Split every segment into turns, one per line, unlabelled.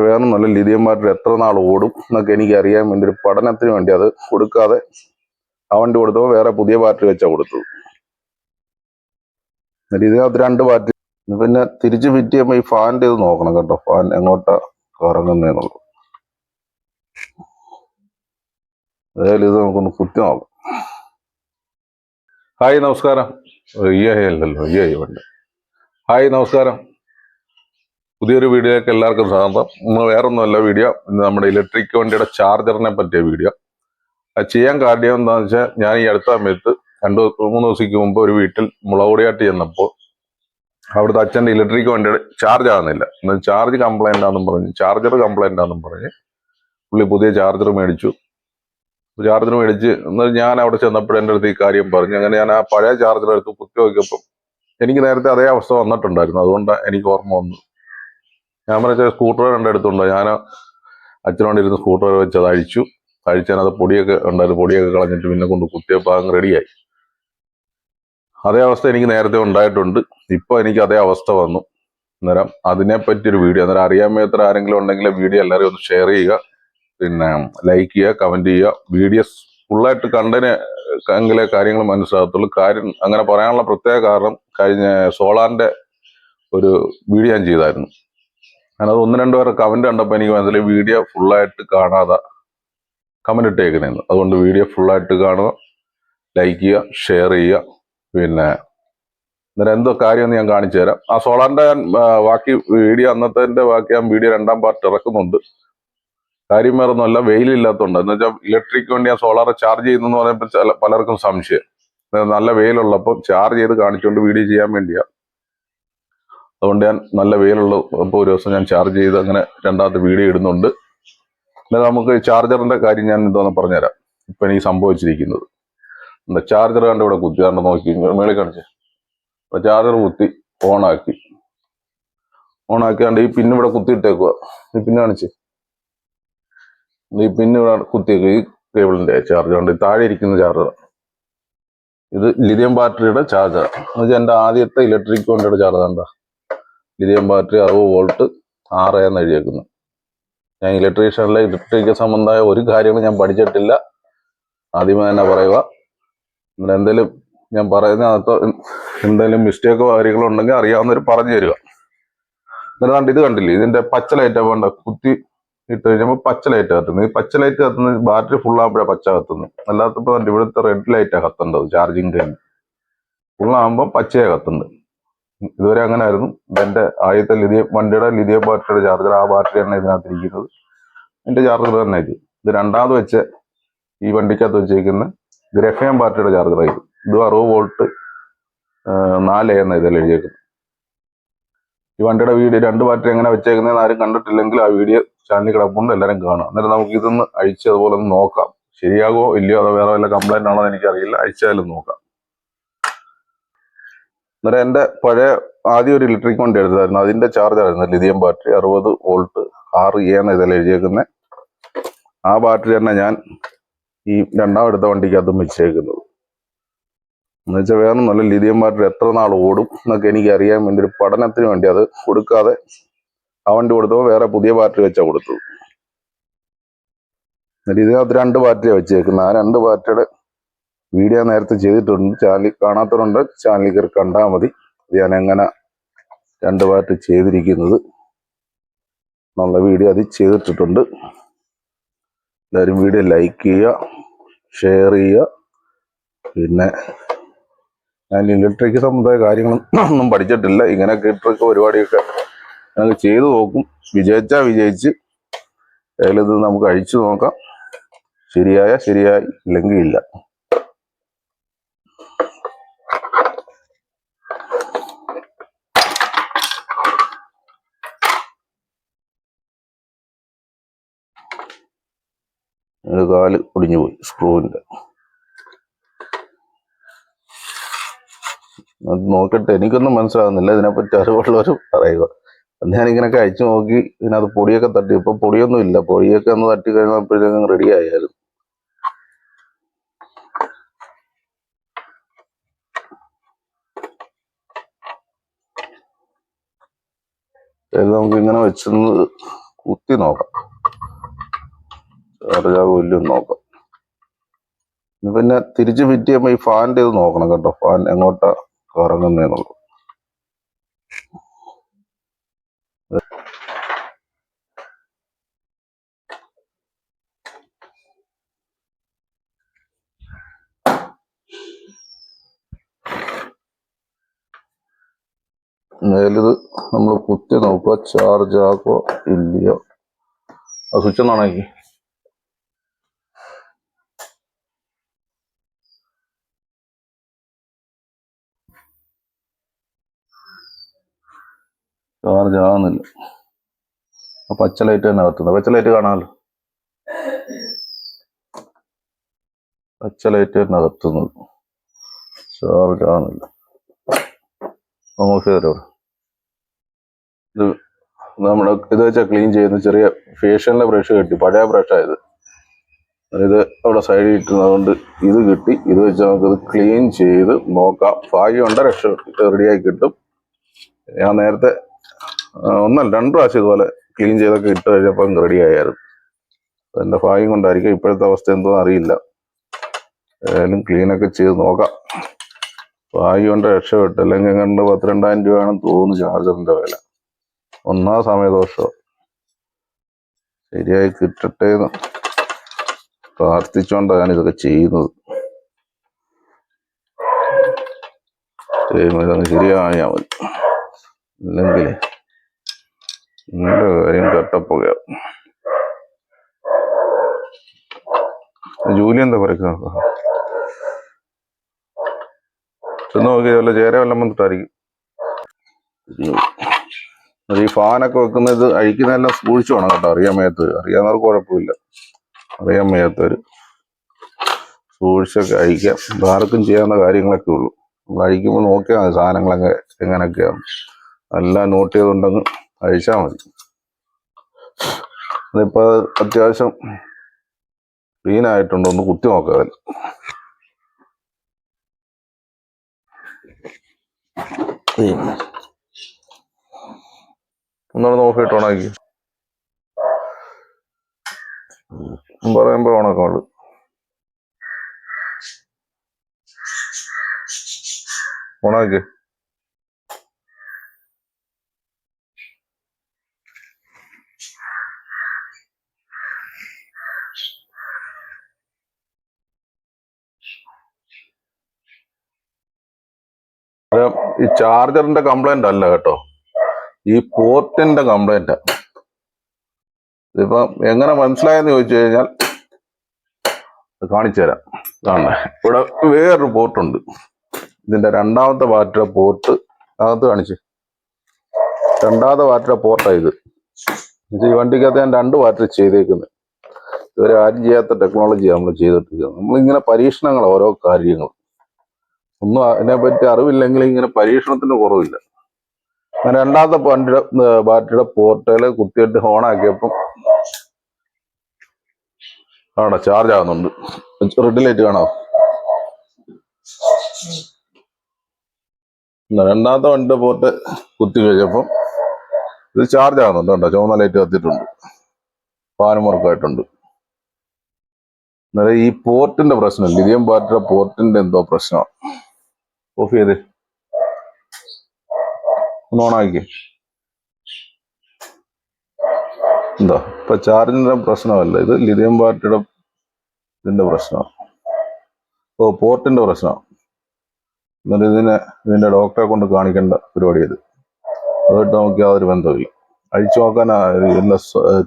വേറെ നല്ല lithium battery എത്ര നാൾ ഓടും എന്നൊക്കെ എനിക്കറിയാൻ വേണ്ടി ഒരു പഠനത്തിന് വേണ്ടി അത് കൊടുക്കാതെ ആ വണ്ടി കൊടുത്തപ്പോൾ വേറെ പുതിയ ബാറ്ററി വെച്ചാണ് കൊടുത്തത്. എന്നിട്ട് ഇതിനകത്ത് 2 ബാറ്ററി. പിന്നെ തിരിച്ച് ഫിറ്റ് ചെയ്യുമ്പോൾ ഈ ഫാനിൻ്റെ ഇത് നോക്കണം കേട്ടോ, ഫാൻ എങ്ങോട്ടാ കറങ്ങുന്നതെന്നുള്ളത്. ഏതായാലും ഇത് നമുക്കൊന്ന് കുത്തി നോക്കാം. ഹായ് നമസ്കാരം. അല്ലല്ലോ വേണ്ട. ഹായ് നമസ്കാരം. പുതിയൊരു വീഡിയോയ്ക്ക് എല്ലാവർക്കും സ്വാഗതം. ഇന്ന് വേറൊന്നുമല്ല വീഡിയോ, ഇന്ന് നമ്മുടെ ഇലക്ട്രിക് വണ്ടിയുടെ ചാർജറിനെ പറ്റിയ വീഡിയോ. അത് ചെയ്യാൻ കാര്യം എന്താണെന്ന് വെച്ചാൽ, ഞാൻ ഈ അടുത്ത സമയത്ത് 2-3 ദിവസത്തേക്ക് മുമ്പ് ഒരു വീട്ടിൽ മുളകുപൊടിയായിട്ട് ചെന്നപ്പോൾ അവിടുത്തെ അച്ഛൻ്റെ ഇലക്ട്രിക് വണ്ടിയുടെ ചാർജ് ആകുന്നില്ല. ചാർജ് കംപ്ലൈൻ്റ് ആണെന്നും പറഞ്ഞ്, ചാർജർ കംപ്ലൈൻ്റ് ആണെന്നും പറഞ്ഞ് പുള്ളി പുതിയ ചാർജർ മേടിച്ച് എന്നാൽ ഞാൻ അവിടെ ചെന്നപ്പോൾ എൻ്റെ അടുത്ത് ഈ കാര്യം പറഞ്ഞു. അങ്ങനെ ഞാൻ ആ പഴയ ചാർജർ എടുത്ത് കുത്തി നോക്കിയപ്പോൾ എനിക്ക് നേരത്തെ അതേ അവസ്ഥ വന്നിട്ടുണ്ടായിരുന്നു. അതുകൊണ്ടാണ് എനിക്ക് ഓർമ്മ വന്നു. ഞാൻ പറഞ്ഞ സ്കൂട്ടർ എടുത്തുണ്ടോ, ഞാൻ അച്ഛനോണ്ടിരുന്ന് സ്കൂട്ടർ വെച്ച് അത് അഴിച്ചതിനകത്ത് പൊടിയൊക്കെ ഉണ്ടായിരുന്നു. പൊടിയൊക്കെ കളഞ്ഞിട്ട് പിന്നെ കൊണ്ട് കുത്തിയപ്പോൾ അങ്ങ് റെഡിയായി. അതേ അവസ്ഥ എനിക്ക് നേരത്തെ ഉണ്ടായിട്ടുണ്ട്. ഇപ്പോൾ എനിക്ക് അതേ അവസ്ഥ വന്നു. അന്നേരം അതിനെപ്പറ്റിയൊരു വീഡിയോ, അന്നേരം അറിയാൻ മേത്ര ആരെങ്കിലും ഉണ്ടെങ്കിൽ വീഡിയോ എല്ലാവരും ഒന്ന് ഷെയർ ചെയ്യുക, പിന്നെ ലൈക്ക് ചെയ്യുക, കമൻറ്റ് ചെയ്യുക. വീഡിയോസ് ഫുള്ളായിട്ട് കണ്ടെങ്കിലേ കാര്യങ്ങൾ മനസ്സിലാകത്തുള്ളൂ. കാര്യം അങ്ങനെ പറയാനുള്ള പ്രത്യേക കാരണം, കഴിഞ്ഞ സോളാറിൻ്റെ ഒരു വീഡിയോ ഞാൻ ചെയ്തായിരുന്നു. ഞാനത് 1-2 പേരെ കമൻറ്റ് കണ്ടപ്പോൾ എനിക്ക് മനസ്സിലായി വീഡിയോ ഫുള്ളായിട്ട് കാണാതെ കമൻറ്റ് ഇട്ടേക്കുന്നതെന്ന്. അതുകൊണ്ട് വീഡിയോ ഫുള്ളായിട്ട് കാണുക, ലൈക്ക് ചെയ്യുക, ഷെയർ ചെയ്യുക. പിന്നെ അന്നേരം എന്തോ കാര്യമെന്ന് ഞാൻ കാണിച്ചു തരാം. ആ സോളാറിൻ്റെ ബാക്കി വീഡിയോ, അന്നത്തെ ബാക്കി ആ വീഡിയോ 2ാം പാർട്ട് ഇറക്കുന്നുണ്ട്. കാര്യം വേറൊന്നുമല്ല, വെയിലില്ലാത്തതുകൊണ്ട്. എന്ന് വെച്ചാൽ ഇലക്ട്രിക് വണ്ടി ആ സോളാർ ചാർജ് ചെയ്യുന്നെന്ന് പറയുമ്പോൾ പലർക്കും സംശയം. നല്ല വെയിലുള്ളപ്പോൾ ചാർജ് ചെയ്ത് കാണിച്ചുകൊണ്ട് വീഡിയോ ചെയ്യാൻ വേണ്ടിയാണ്. അതുകൊണ്ട് ഞാൻ നല്ല വെയിലുള്ളപ്പോൾ ഒരു ദിവസം ഞാൻ ചാർജ് ചെയ്ത് അങ്ങനെ 2ാമത്തെ വീഡിയോ ഇടുന്നുണ്ട്. എന്നാൽ നമുക്ക് ചാർജറിന്റെ കാര്യം ഞാൻ എന്തോന്ന് പറഞ്ഞുതരാം. ഇപ്പം എനിക്ക് സംഭവിച്ചിരിക്കുന്നത് എന്താ, ചാർജർ കണ്ട് ഇവിടെ കുത്തി കണ്ട് നോക്കി മേളിൽ കാണിച്ച് ചാർജർ കുത്തി ഓണാക്കിയാണ്ട് ഈ പിന്ന് ഇവിടെ കുത്തിയിട്ടേക്കുക. ഈ പിന്ന് കാണിച്ച് ഈ പിന്ന് ഇവിടെ കുത്തിയേക്കുക. ഈ കേബിളിന്റെ ചാർജർ ഉണ്ട്, താഴെ ഇരിക്കുന്ന ചാർജർ. ഇത് ലിഥിയം ബാറ്ററിയുടെ ചാർജർ. എന്ന് വെച്ചാൽ എൻ്റെ ആദ്യത്തെ ഇലക്ട്രിക് വണ്ടിയുടെ ചാർജർ എന്താ, ലിഥിയം ബാറ്ററി 60 വോൾട്ട് 6 എന്ന് എഴുതിയേക്കുന്നു. ഞാൻ ഇലക്ട്രിക് സംബന്ധമായ ഒരു കാര്യങ്ങളും ഞാൻ പഠിച്ചിട്ടില്ല, ആദ്യമേ തന്നെ പറയുക. എന്തെങ്കിലും ഞാൻ പറയുന്നതിനകത്ത് എന്തെങ്കിലും മിസ്റ്റേക്കോ കാര്യങ്ങളോ ഉണ്ടെങ്കിൽ അറിയാവുന്നവർ പറഞ്ഞു തരിക. എന്നിട്ട് ഇത് കണ്ടില്ലേ, ഇതിന്റെ പച്ച ലൈറ്റ് വേണ്ട കുത്തി ഇട്ട് കഴിഞ്ഞപ്പോൾ പച്ച ലൈറ്റ് കത്തുന്നത്. ഈ പച്ച ലൈറ്റ് കത്തുന്നത് ബാറ്ററി ഫുള്ളാകുമ്പോഴാണ് പച്ച കത്തുന്നത്. അല്ലാത്തപ്പോൾ ഇവിടുത്തെ റെഡ് ലൈറ്റാണ് കത്തേണ്ടത്. Charging time ഫുള്ളാകുമ്പോൾ പച്ചയാണ് കത്തുന്നത്. ഇതുവരെ അങ്ങനെ ആയിരുന്നു. ഇതെന്റെ ആദ്യത്തെ വണ്ടിയുടെ ലിഥിയം ബാറ്ററിയുടെ ചാർജർ. ആ ബാറ്ററി തന്നെ ഇതിനകത്ത് ഇരിക്കുന്നത്. എന്റെ ചാർജർ തന്നെ ഇത് 2ാമത് വെച്ച് ഈ വണ്ടിക്കകത്ത് വെച്ചേക്കുന്ന ഗ്രഫേം ബാറ്ററിയുടെ ചാർജറായിരുന്നു. ഇത് 60 വോൾട്ട് 4 എന്ന് ഇതിൽ എഴുതിയേക്കുന്നത്. ഈ വണ്ടിയുടെ വീഡിയോ 2 ബാറ്ററി എങ്ങനെ വെച്ചേക്കുന്നതെന്ന് ആരും കണ്ടിട്ടില്ലെങ്കിൽ ആ വീഡിയോ ചാനലിൽ കിടപ്പുണ്ട്, എല്ലാവരും കാണാം. അന്നേരം നമുക്ക് ഇതൊന്ന് അഴിച്ച് അതുപോലെ ഒന്ന് നോക്കാം. ശരിയാകുമോ ഇല്ലയോ, അതോ വേറെ വല്ല കംപ്ലൈന്റ് ആണോ എന്ന് എനിക്കറിയില്ല. അഴിച്ചാലും നോക്കാം. അന്നേരം എൻ്റെ പഴയ ആദ്യം ഒരു ഇലക്ട്രിക് വണ്ടി എടുത്തായിരുന്നു. അതിന്റെ ചാർജറായിരുന്നു ലിഥിയം ബാറ്ററി 60 വോൾട്ട് 6 എന്ന് ഇതിൽ എഴുതിയേക്കുന്നത്. ആ ബാറ്ററി തന്നെ ഞാൻ ഈ 2ാം എടുത്ത വണ്ടിക്കകത്തും വെച്ചേക്കുന്നത്. എന്ന് വെച്ചാൽ വേറെ നല്ല ലിഥിയം ബാറ്ററി എത്ര നാൾ ഓടും എന്നൊക്കെ എനിക്ക് അറിയാൻ വേണ്ടി ഒരു പഠനത്തിന് വേണ്ടി അത് കൊടുക്കാതെ ആ വണ്ടി കൊടുത്തപ്പോൾ വേറെ പുതിയ ബാറ്ററി വെച്ചാണ് കൊടുത്തത്. എന്നിട്ട് ഇതിനകത്ത് 2 ബാറ്ററിയാണ് വെച്ചേക്കുന്നത്. ആ 2 ബാറ്ററിയുടെ വീഡിയോ നേരത്തെ ചെയ്തിട്ടുണ്ട്. ചാനൽ കാണാത്തവരുണ്ട്, ചാനലിൽ കയറി കണ്ടാൽ മതി. ഞാൻ എങ്ങനെ 2 ബാറ്ററി ചെയ്തിരിക്കുന്നത് എന്നുള്ള വീഡിയോ അതിൽ ചെയ്തിട്ടിട്ടുണ്ട്. എല്ലാവരും വീഡിയോ ലൈക്ക് ചെയ്യുക, ഷെയർ ചെയ്യുക. പിന്നെ ഞാൻ ഇലക്ട്രിക് സംബന്ധമായ കാര്യങ്ങളൊന്നും പഠിച്ചിട്ടില്ല. ഇങ്ങനെയൊക്കെ ഇലക്ട്രിക് പരിപാടിയൊക്കെ ഞങ്ങൾ ചെയ്തു നോക്കും. വിജയിച്ചാൽ വിജയിച്ച്. അതിലിത് നമുക്ക് അഴിച്ചു നോക്കാം. ശരിയായി, ഇല്ലെങ്കിൽ ഇല്ല. കാല് ഒടിഞ്ഞു പോയി സ്ക്രൂവിന്റെ. അത് നോക്കട്ടെ, എനിക്കൊന്നും മനസ്സിലാകുന്നില്ല. ഇതിനെപ്പറ്റി അറിവുള്ളവർ പറയുക. ഞാനിങ്ങനെയൊക്കെ അഴിച്ചു നോക്കി. ഇതിനകത്ത് പൊടിയൊക്കെ തട്ടി. ഇപ്പൊ പൊടിയൊന്നും ഇല്ല. പൊടിയൊക്കെ ഒന്ന് തട്ടി കഴിഞ്ഞപ്പോഴത്തേക്കും റെഡി ആയായിരുന്നു. നമുക്ക് ഇങ്ങനെ വെച്ചൊന്ന് കുത്തി കുത്തി നോക്കാം, ചാർജ് ആകുമല്ലോ നോക്കാം. പിന്നെ തിരിച്ച് ഫിറ്റ് ചെയ്യുമ്പോൾ ഈ ഫാനിൻ്റെ ഇത് നോക്കണം കേട്ടോ, ഫാൻ എങ്ങോട്ടാ കറങ്ങുന്നതെന്നുള്ളത്. മേലിത് നമ്മൾ കുത്തി നോക്കുക, ചാർജ് ആക്കോ ഇല്ലയോ. ആ സ്വിച്ച് ഒന്നാണെങ്കിൽ ചാർജ് ആകുന്നില്ല. പച്ച ലൈറ്റ് തന്നെ കത്തുന്നത്. പച്ച ലൈറ്റ് കാണാമല്ലോ, പച്ച ലൈറ്റ് തന്നെ കത്തുന്നത്. ചാർജ് ആകുന്നില്ല. ഇത് നമ്മുടെ ഇത് വെച്ചാൽ ക്ലീൻ ചെയ്യുന്ന ചെറിയ ഫേഷ്യലിന്റെ ബ്രഷ് കിട്ടി, പഴയ ബ്രഷായത്. ഇത് അവിടെ സൈഡിൽ ഇട്ടുന്നതുകൊണ്ട് ഇത് കിട്ടി. ഇത് വെച്ച് നമുക്കിത് ക്ലീൻ ചെയ്ത് നോക്കാം. ഭാഗ്യമുണ്ട് റെഡിയായി കിട്ടും. ഞാൻ നേരത്തെ ഒന്നല്ല 2 പ്രാവശ്യം ഇതുപോലെ ക്ലീൻ ചെയ്തൊക്കെ ഇട്ട് കഴിഞ്ഞപ്പോൾ റെഡി ആയായിരുന്നു. എൻ്റെ ഭാഗ്യം കൊണ്ടായിരിക്കും. ഇപ്പോഴത്തെ അവസ്ഥ എന്തോ അറിയില്ല. ഏതായാലും ക്ലീനൊക്കെ ചെയ്ത് നോക്കാം. ഭാഗ്യം കൊണ്ട് രക്ഷപ്പെട്ടു. അല്ലെങ്കിൽ കണ്ട് 12,000 രൂപയാണെന്ന് തോന്നുന്നു ചാർജറിന്റെ വില. ഒന്നാം സമയദോഷം. ശരിയായി കിട്ടട്ടെ എന്ന് പ്രാർത്ഥിച്ചുകൊണ്ടാണ് ഞാനിതൊക്കെ ചെയ്യുന്നത്. ഇതങ്ങ് ശരിയായാൽ മതി, ഇല്ലെങ്കിൽ നിങ്ങളുടെ കാര്യം കട്ടപ്പുകയാവും. ജൂലി എന്താ പറയുക നോക്കി, വല്ല ചേര വല്ലം വന്നിട്ടായിരിക്കും. ഈ ഫാനൊക്കെ വെക്കുന്നത് അഴിക്കുന്നതെല്ലാം സൂക്ഷിച്ചു വേണം കേട്ടോ. അറിയാൻ മേത്തവര്, അറിയാവുന്നവർക്ക് കുഴപ്പമില്ല. അറിയാൻ മേത്തവര് സൂക്ഷിച്ചൊക്കെ അഴിക്കാം. ആർക്കും ചെയ്യാവുന്ന കാര്യങ്ങളൊക്കെ ഉള്ളൂ. നമ്മൾ അഴിക്കുമ്പോൾ നോക്കിയാൽ മതി സാധനങ്ങളൊക്കെ എങ്ങനെയൊക്കെയാണ്. എല്ലാം നോട്ട് ചെയ്തുകൊണ്ടങ്ങ് അഴിച്ചാൽ മതി. അതിപ്പോൾ അത്യാവശ്യം ക്ലീൻ ആയിട്ടുണ്ടോ ഒന്ന് കുത്തി നോക്കാം. അതിൽ ഒന്നുകൂടെ നോക്കിയിട്ട് ഓണാക്കി പറയുമ്പോ ഓണാക്കാള്. ഓണാക്കി ഈ ചാർജറിന്റെ കംപ്ലൈന്റ് അല്ല കേട്ടോ, ഈ പോർട്ടിന്റെ കംപ്ലൈന്റ്. ഇതിപ്പം എങ്ങനെ മനസ്സിലായെന്ന് ചോദിച്ചു കഴിഞ്ഞാൽ കാണിച്ചു തരാം. ഇവിടെ വേറൊരു പോർട്ടുണ്ട്. ഇതിന്റെ രണ്ടാമത്തെ ബാറ്ററി പോർട്ട് അകത്ത് കാണിച്ച്. രണ്ടാമത്തെ ബാറ്ററി പോർട്ടാണ് ഇത്. ഈ വണ്ടിക്കകത്ത് ഞാൻ 2 ബാറ്ററി ചെയ്തേക്കുന്നത്. ഇതുവരെ ആരും ചെയ്യാത്ത ടെക്നോളജിയാണ് നമ്മൾ ചെയ്തിട്ടിരിക്കുന്നത്. നമ്മളിങ്ങനെ പരീക്ഷണങ്ങൾ, ഓരോ കാര്യങ്ങൾ ഒന്നും അതിനെപ്പറ്റി അറിവില്ലെങ്കിൽ ഇങ്ങനെ പരീക്ഷണത്തിന് കുറവില്ല. അങ്ങനെ രണ്ടാമത്തെ ബാറ്ററിയുടെ പോർട്ടല് കുത്തിയിട്ട് ഓണാക്കിയപ്പം ആണോ ചാർജ് ആകുന്നുണ്ട്. റെഡ് ലൈറ്റ് കാണാം. രണ്ടാമത്തെ വണ്ടിയുടെ പോർട്ട് കുത്തി കഴിഞ്ഞപ്പം ഇത് ചാർജ് ആകുന്നുണ്ട് കേട്ടോ. ചുവന്ന ലൈറ്റ് കത്തിയിട്ടുണ്ട്, ഫാനും വർക്കായിട്ടുണ്ട്. അന്നേരം ഈ പോർട്ടിന്റെ പ്രശ്നം, ലിഥിയം ബാറ്ററിയുടെ പോർട്ടിന്റെ എന്തോ പ്രശ്നമാണ്. ഓഫ് ചെയ്ത് ഒന്ന് ഓണാക്കി. എന്താ ഇപ്പൊ ചാർജിന്റെ പ്രശ്നമല്ല, ഇത് ലിഥിയം ബാറ്ററിയുടെ ഇതിന്റെ പ്രശ്നമാണ്. പോർട്ടിന്റെ പ്രശ്നമാണ്. എന്നിട്ട് ഇതിന്റെ ഡോക്ടറെ കൊണ്ട് കാണിക്കേണ്ട പരിപാടി ഇത്. അതായിട്ട് നമുക്ക് യാതൊരു ബന്ധമില്ല. അഴിച്ചു നോക്കാൻ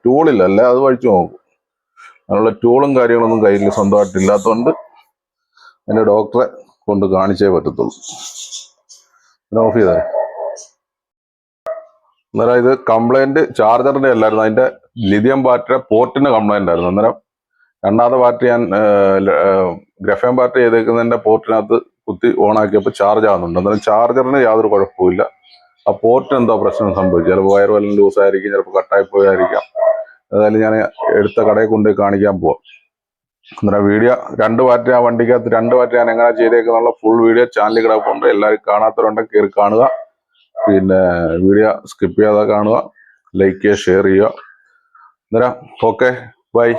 ടൂളില്ല, അല്ലേ അത് അഴിച്ചു നോക്കും. അതിനുള്ള ടൂളും കാര്യങ്ങളൊന്നും കയ്യിൽ സ്വന്തമായിട്ട് ഇല്ലാത്തതുകൊണ്ട് അതിന്റെ ഡോക്ടറെ കൊണ്ട് കാണിച്ചേ പറ്റത്തുള്ളൂ. പിന്നെ ഓഫ് ചെയ്തേ. അന്നേരം ഇത് കംപ്ലൈന്റ് ചാർജറിന്റെ അല്ലായിരുന്നു, അതിന്റെ ലിഥിയം ബാറ്ററി പോർട്ടിന് കംപ്ലൈന്റ് ആയിരുന്നു. അന്നേരം രണ്ടാമത്തെ ബാറ്ററി ഞാൻ ഗ്രഫേൻ ബാറ്ററി ചെയ്തേക്കുന്നതിന്റെ പോർട്ടിനകത്ത് കുത്തി ഓണാക്കിയപ്പോൾ ചാർജ് ആകുന്നുണ്ട്. അന്നേരം ചാർജറിന് യാതൊരു കുഴപ്പമില്ല. ആ പോർട്ടിന് എന്തോ പ്രശ്നം സംഭവിച്ചു. ചിലപ്പോൾ വയർ വല്ലതും ലൂസായിരിക്കും, ചിലപ്പോൾ കട്ടായി പോയായിരിക്കാം. ഏതായാലും ഞാൻ എടുത്ത കടയിൽ കൊണ്ട് കാണിക്കാൻ പോവാം. അന്നേരം വീഡിയോ 2 ബാറ്ററി, ആ വണ്ടിക്കകത്ത് 2 ബാറ്ററി ഞാൻ എങ്ങനെ ചെയ്തേക്കുന്നുള്ള ഫുൾ വീഡിയോ ചാനലിൽ കിടപ്പുണ്ട്. എല്ലാവരും കാണാത്തവരുണ്ടെങ്കിൽ കയറി കാണുക. പിന്നെ വീഡിയോ സ്കിപ്പ് ചെയ്യാതെ കാണുക, ലൈക്ക് ചെയ്യുക, ഷെയർ ചെയ്യുക. അന്നേരം ഓക്കെ ബൈ.